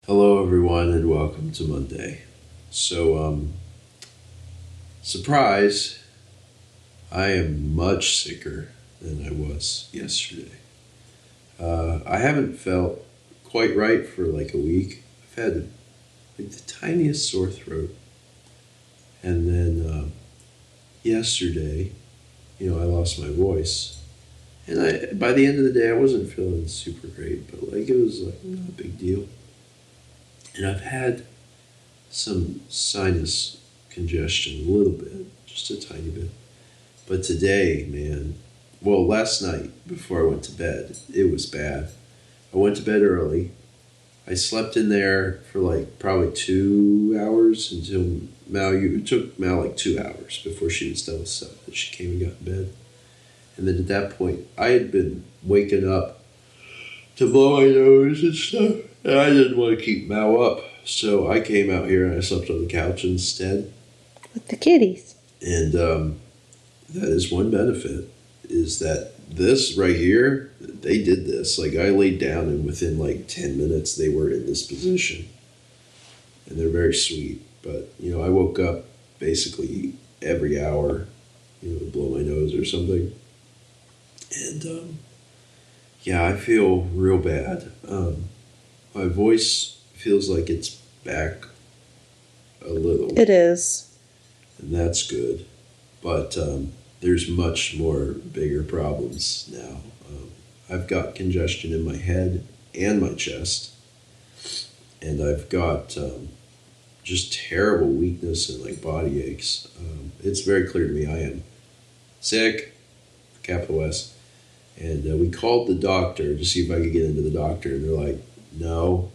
Hello, everyone, and welcome to Monday. So, surprise, I am much sicker than I was yesterday. I haven't felt quite right for like a week. I've had like the tiniest sore throat. And then yesterday, I lost my voice. And by the end of the day, I wasn't feeling super great, but like it was like not a big deal. And I've had some sinus congestion, a little bit, just a tiny bit. But today, man, well, last night before I went to bed, it was bad. I went to bed early. I slept in there for like probably 2 hours until it took Mal like 2 hours before she was done with stuff. And she came and got in bed. And then at that point, I had been waking up to blow my nose and stuff. And I didn't want to keep Mal up. So I came out here and I slept on the couch instead. With the kitties. And that is one benefit, is that this right here, they did this. Like I laid down and within like 10 minutes they were in this position. And they're very sweet. But, I woke up basically every hour, to blow my nose or something. And yeah, I feel real bad. My voice feels like it's back a little. It is. And that's good. But there's much more bigger problems now. I've got congestion in my head and my chest. And I've got just terrible weakness and like body aches. It's very clear to me I am sick, capital S. And we called the doctor to see if I could get into the doctor. And they're like, no.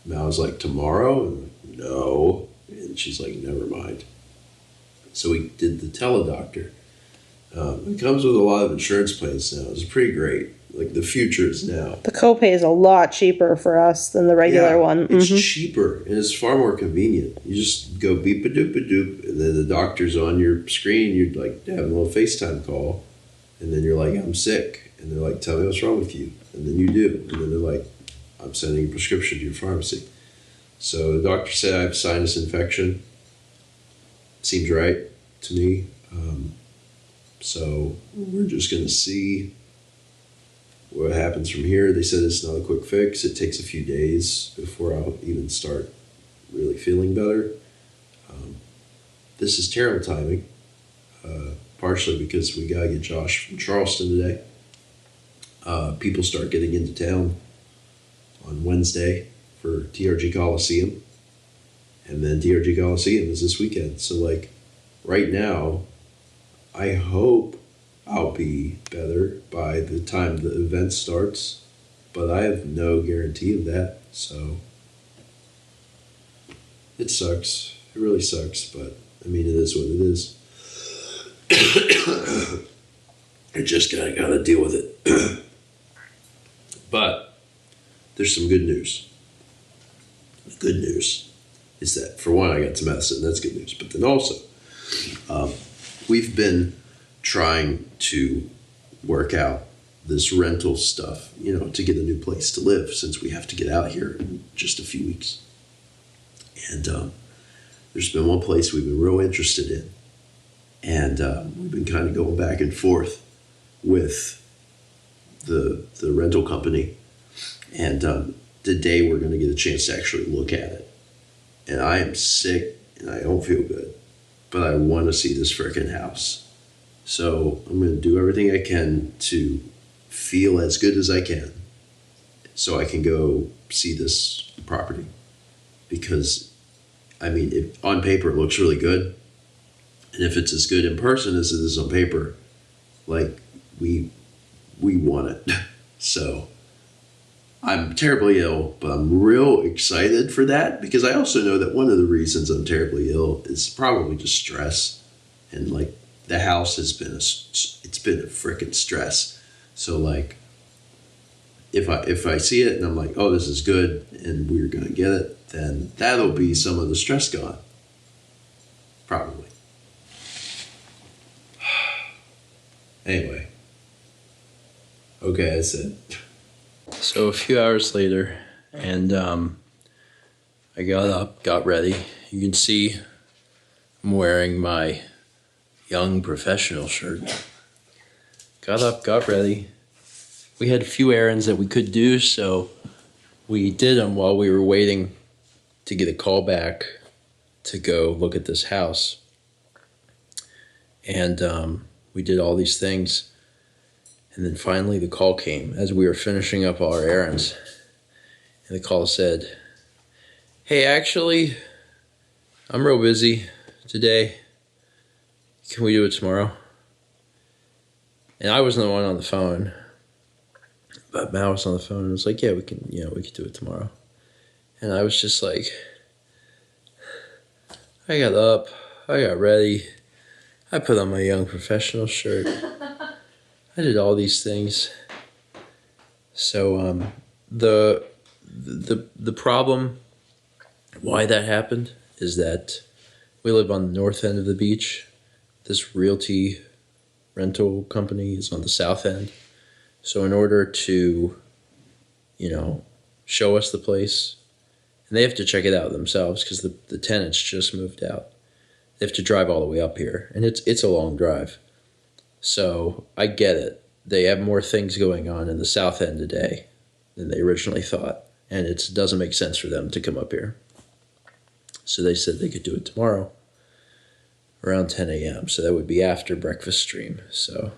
And I was like, tomorrow? And like, no. And she's like, never mind. So we did the teledoctor. It comes with a lot of insurance plans now. It's pretty great. Like the future is now. The copay is a lot cheaper for us than the regular one. It's cheaper and it's far more convenient. You just go beep a doop a doop, and then the doctor's on your screen. You're like having a little FaceTime call, and then you're like, I'm sick. And they're like, tell me what's wrong with you. And then you do. And then they're like, I'm sending a prescription to your pharmacy. So the doctor said I have sinus infection. Seems right to me. So we're just going to see what happens from here. They said it's not a quick fix. It takes a few days before I'll even start really feeling better. This is terrible timing, partially because we got to get Josh from Charleston today. People start getting into town on Wednesday for TRG Colosseum. And then TRG Colosseum is this weekend. So, like, right now, I hope I'll be better by the time the event starts. But I have no guarantee of that. So, it sucks. It really sucks. But, I mean, it is what it is. I just gotta deal with it. But, there's some good news. The good news is that, for one, I got some medicine. That's good news. But then also, we've been trying to work out this rental stuff, to get a new place to live since we have to get out here in just a few weeks. And there's been one place we've been real interested in. And we've been kind of going back and forth with the rental company. And today we're going to get a chance to actually look at it. And I am sick and I don't feel good, but I want to see this frickin' house. So I'm going to do everything I can to feel as good as I can so I can go see this property. Because, I mean, on paper it looks really good. And if it's as good in person as it is on paper, like, we want it. So I'm terribly ill, but I'm real excited for that because I also know that one of the reasons I'm terribly ill is probably just stress. And like the house has been it's been a freaking stress. So like if I see it and I'm like, oh, this is good and we're going to get it, then that'll be some of the stress gone. Probably. Anyway. Okay, that's it. So a few hours later, and I got up, got ready. You can see I'm wearing my young professional shirt. Got up, got ready. We had a few errands that we could do, so we did them while we were waiting to get a call back to go look at this house. And we did all these things. And then finally the call came as we were finishing up all our errands. And the call said, "Hey, actually, I'm real busy today. Can we do it tomorrow?" And I wasn't the one on the phone, but Mal was on the phone and was like, "Yeah, we can do it tomorrow." And I was just like, I got up, I got ready, I put on my young professional shirt, I did all these things. So the problem why that happened is that we live on the north end of the beach. This realty rental company is on the south end. So in order to, show us the place, and they have to check it out themselves because the tenants just moved out. They have to drive all the way up here, and it's a long drive. So I get it. They have more things going on in the south end today than they originally thought, and it doesn't make sense for them to come up here. So they said they could do it tomorrow around 10 a.m. So that would be after breakfast stream. So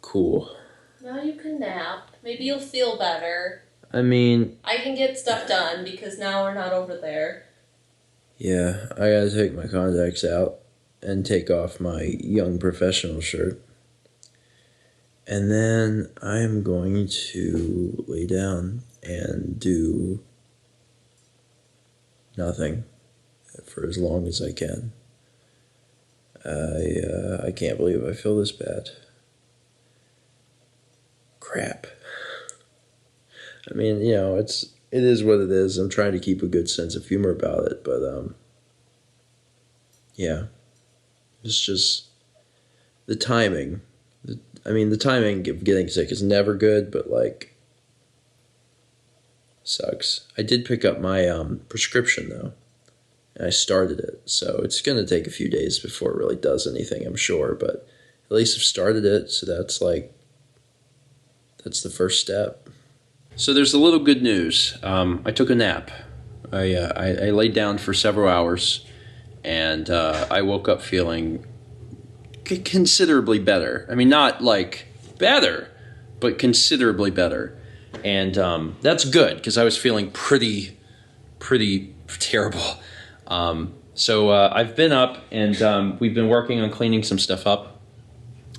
cool. Now you can nap. Maybe you'll feel better. I mean, I can get stuff done because now we're not over there. yeah, I gotta take my contacts out and take off my young professional shirt. And then I am going to lay down and do nothing for as long as I can. I can't believe I feel this bad. Crap. I mean, it is what it is. I'm trying to keep a good sense of humor about it, but yeah. It's just the timing. The timing of getting sick is never good, but sucks. I did pick up my prescription though, and I started it, so it's gonna take a few days before it really does anything, I'm sure. But at least I've started it, so that's the first step. So there's a little good news. I took a nap. I laid down for several hours, and I woke up feeling considerably better. I mean, not better, but considerably better. And that's good because I was feeling pretty terrible. So I've been up and we've been working on cleaning some stuff up.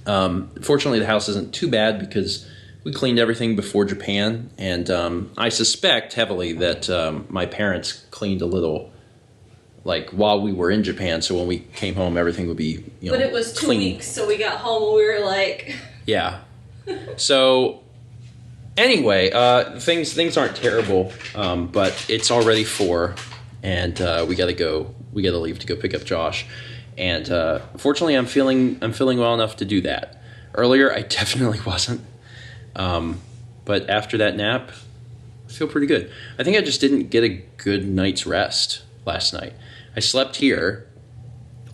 Fortunately, the house isn't too bad because we cleaned everything before Japan. And I suspect heavily that my parents cleaned a little while we were in Japan. So when we came home, everything would be, But it was 2 clean. weeks, so we got home and we were like... Yeah. So... Anyway, things aren't terrible, but it's already 4, and we gotta leave to go pick up Josh. And fortunately, I'm feeling well enough to do that. Earlier, I definitely wasn't, but after that nap, I feel pretty good. I think I just didn't get a good night's rest last night. I slept here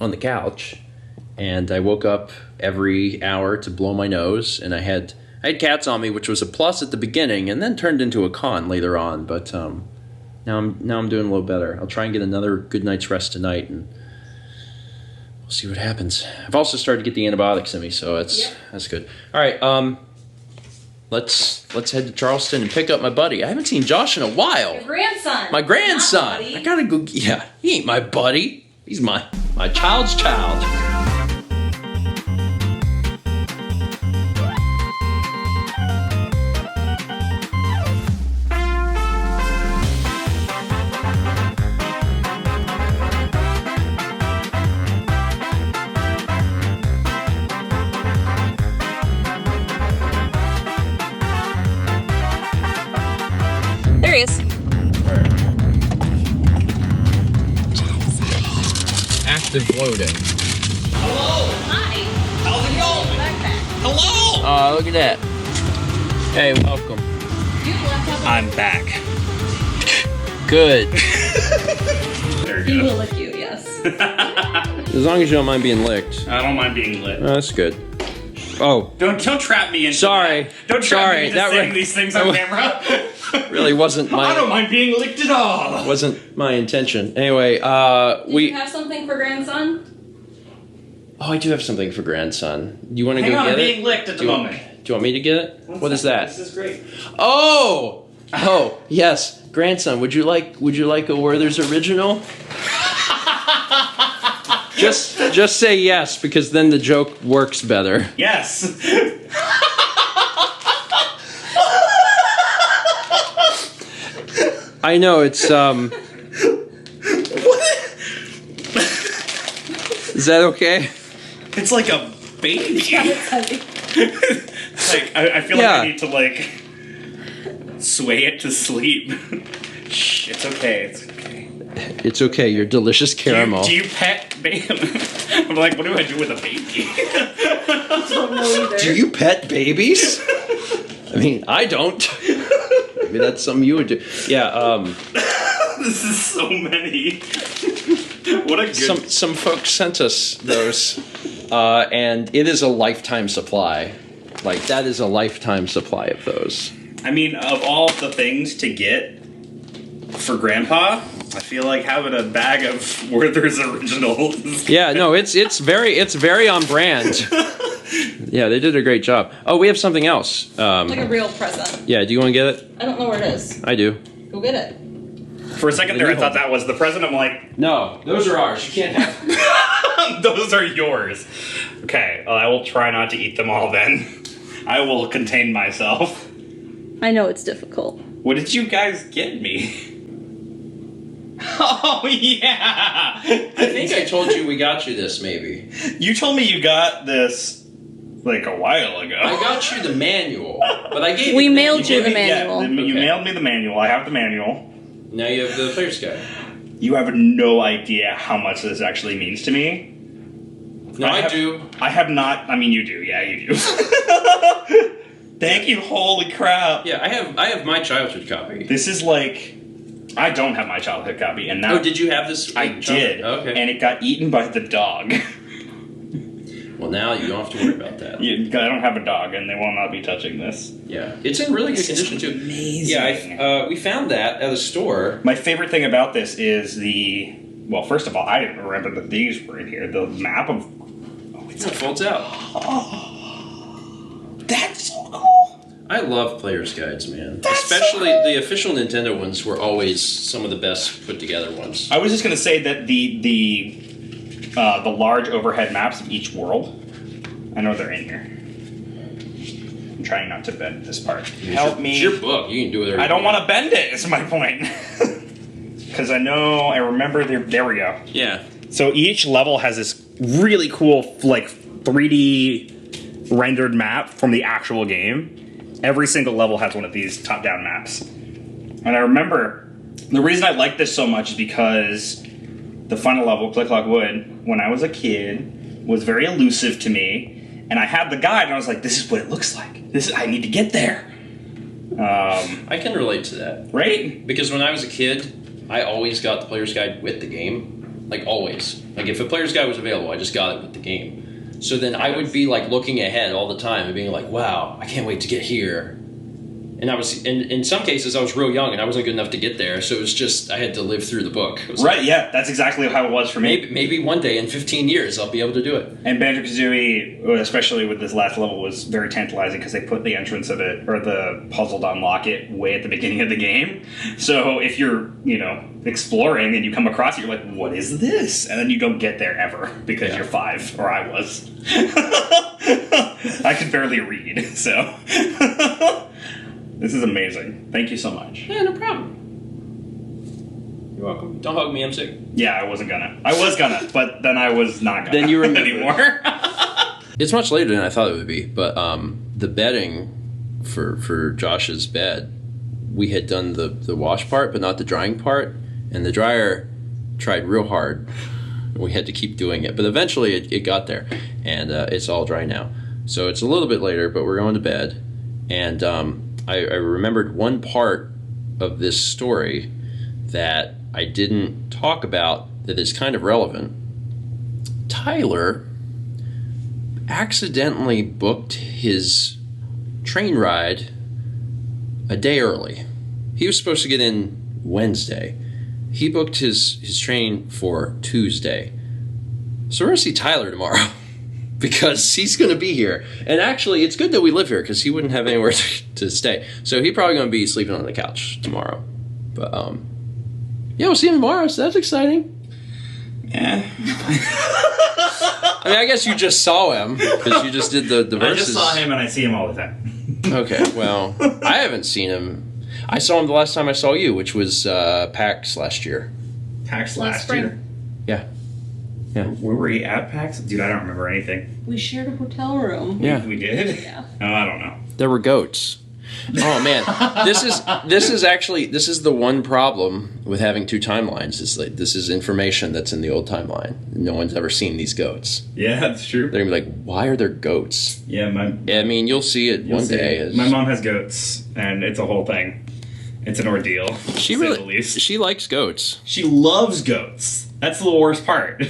on the couch, and I woke up every hour to blow my nose, and I had cats on me, which was a plus at the beginning, and then turned into a con later on. But now I'm doing a little better. I'll try and get another good night's rest tonight, and we'll see what happens. I've also started to get the antibiotics in me, so that's good. All right, let's head to Charleston and pick up my buddy. I haven't seen Josh in a while. Your grandson. My grandson. Not buddy. I gotta go. Yeah, he ain't my buddy. He's my child's child. There he is. Active loading. Hello. Hi. How's it going? Backpack. Hello! Look at that. Hey, welcome. You left out the I'm back. Good. Very He good. will lick you, yes. As long as you don't mind being licked. I don't mind being lit. That's good. Oh, Don't trap me into sorry. that. Don't trap Sorry, me into that saying re- these things on camera. really wasn't I don't my mind being licked at all. wasn't my intention. Anyway, Do we. you have something for grandson? Oh, I do have something for grandson. You want to Hang go on, get I'm it? being licked at the Do you- moment. Do you want me to get it? What is that? This is great. Oh, yes, grandson. Would you like a Werther's original? Just say yes, because then the joke works better. Yes. I know it's Is that okay? It's like a baby. It's heavy. Like I feel Yeah. like I need to like sway it to sleep. Shh, it's okay. It's okay. It's okay. Your delicious caramel. Do you pet baby? I'm like, what do I do with a baby? I don't know either. Do you pet babies? I mean, I don't. Maybe that's something you would do. Yeah. This is so many. What a good. Some folks sent us those, and it is a lifetime supply. Like that is a lifetime supply of those. I mean, of all the things to get for Grandpa, I feel like having a bag of Werther's Originals. Yeah, no, it's very on brand. Yeah, they did a great job. Oh, we have something else. Like a real present. Yeah, do you want to get it? I don't know where it is. I do. Go get it. For a second there, I thought that was the present. I'm like, No, those are ours. You can't have. those are yours. Okay, well, I will try not to eat them all then. I will contain myself. I know it's difficult. What did you guys get me? Oh, yeah! I think I told you we got you this. Maybe You told me you got this like a while ago. I got you the manual, but I gave. We you the mailed you manual. the manual. Yeah, you Okay. mailed me the manual. I have the manual. Now you have the player's guide. You have no idea how much this actually means to me. No, I have- do. I have not. I mean, you do. Yeah, you do. Thank you. Holy crap. Yeah, I have my childhood copy. This is like. I don't have my childhood copy, and now Oh, did you have this? I did. Okay. And it got eaten by the dog. Well, now you don't have to worry about that. I don't have a dog, and they will not be touching this. Yeah, it's in really good condition too. Amazing. Yeah, we found that at a store. My favorite thing about this is the. Well, first of all, I didn't remember that these were in here. The map of. Oh, It folds out. That's so cool. I love player's guides, man. That's so Especially cool. the official Nintendo ones were always some of the best put together ones. I was just gonna say that the large overhead maps of each world. I know they're in here. I'm trying not to bend this part. Help me. It's your book. You can do whatever. I don't want to bend it. Is my point. Because I remember. There we go. Yeah. So each level has this really cool, like 3D rendered map from the actual game. Every single level has one of these top-down maps. And I remember the reason I like this so much is because the final level, Click Clock Wood, when I was a kid, was very elusive to me. And I had the guide, and I was like, "This is what it looks like. I need to get there." I can relate to that. Right? Because when I was a kid, I always got the player's guide with the game. Like, always. Like, if a player's guide was available, I just got it with the game. So then I would be, like, looking ahead all the time and being like, wow, I can't wait to get here. And I was, in some cases, I was real young and I wasn't good enough to get there. So it was just, I had to live through the book. It was Right, like, yeah. That's exactly how it was for me. maybe one day in 15 years, I'll be able to do it. And Banjo-Kazooie, especially with this last level, was very tantalizing because they put the entrance of it, or the puzzle to unlock it, way at the beginning of the game. So if you're, exploring and you come across it, you're like, what is this? And then you don't get there ever because you're 5, or I was. I could barely read, so. This is amazing. Thank you so much. Yeah, no problem. You're welcome. Don't hug me, I'm sick. Yeah, I wasn't gonna. I was gonna, but then I was not gonna. Then you remembered. anymore. It's much later than I thought it would be, but the bedding for Josh's bed, we had done the wash part, but not the drying part, and the dryer tried real hard. We had to keep doing it, but eventually it got there, and it's all dry now. So it's a little bit later, but we're going to bed, and I remembered one part of this story that I didn't talk about that is kind of relevant. Tyler accidentally booked his train ride a day early. He was supposed to get in Wednesday. He booked his train for Tuesday. So we're going to see Tyler tomorrow because he's going to be here. And actually, it's good that we live here because he wouldn't have anywhere to stay. So he's probably going to be sleeping on the couch tomorrow. But, yeah, we'll see him tomorrow, so that's exciting. Yeah. I mean, I guess you just saw him because you just did the verses. I just saw him and I see him all the time. Okay, well, I haven't seen him. I saw him the last time I saw you, which was PAX last year. PAX Last last spring. year? Yeah. Where were you at PAX? Dude, I don't remember anything. We shared a hotel room. Yeah. We did? Yeah. Oh, I don't know. There were goats. Oh man, this is the one problem with having two timelines. Is like this is information that's in the old timeline. No one's ever seen these goats. Yeah, that's true. They're gonna be like, why are there goats? Yeah, I mean, you'll see it one day. My mom has goats, and it's a whole thing. It's an ordeal. She to say really, the least. she likes goats. She loves goats. That's the worst part.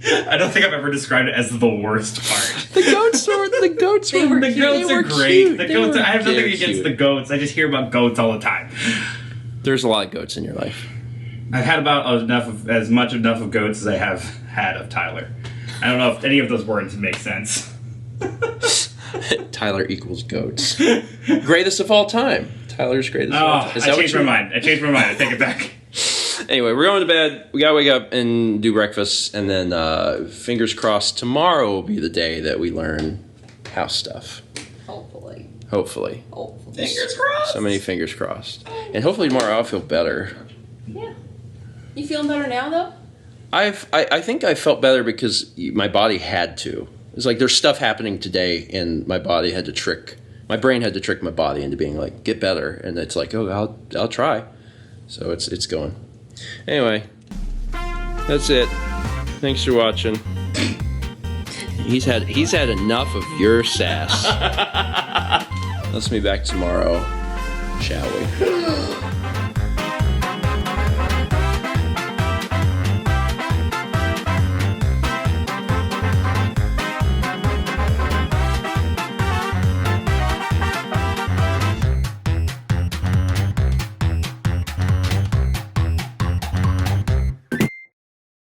I don't think I've ever described it as the worst part. The goats are They were The cute. goats They are were great. cute. The They goats. were I have nothing very against cute. the goats. I just hear about goats all the time. There's a lot of goats in your life. I've had about enough of goats as I have had of Tyler. I don't know if any of those words make sense. Tyler equals goats. Greatest of all time. Tyler's greatest of all time. I changed my mind. I take it back. Anyway, we're going to bed. We gotta wake up and do breakfast, and then fingers crossed tomorrow will be the day that we learn house stuff. Hopefully. Hopefully. Fingers crossed. So many fingers crossed. And hopefully tomorrow I'll feel better. Yeah. You feeling better now, though? I think I felt better because my body had to. It's like there's stuff happening today, and my brain had to trick my body into being like, get better. And it's like, oh, I'll try. So it's going. Anyway, that's it. Thanks for watching. He's had enough of your sass. Let's be back tomorrow, shall we?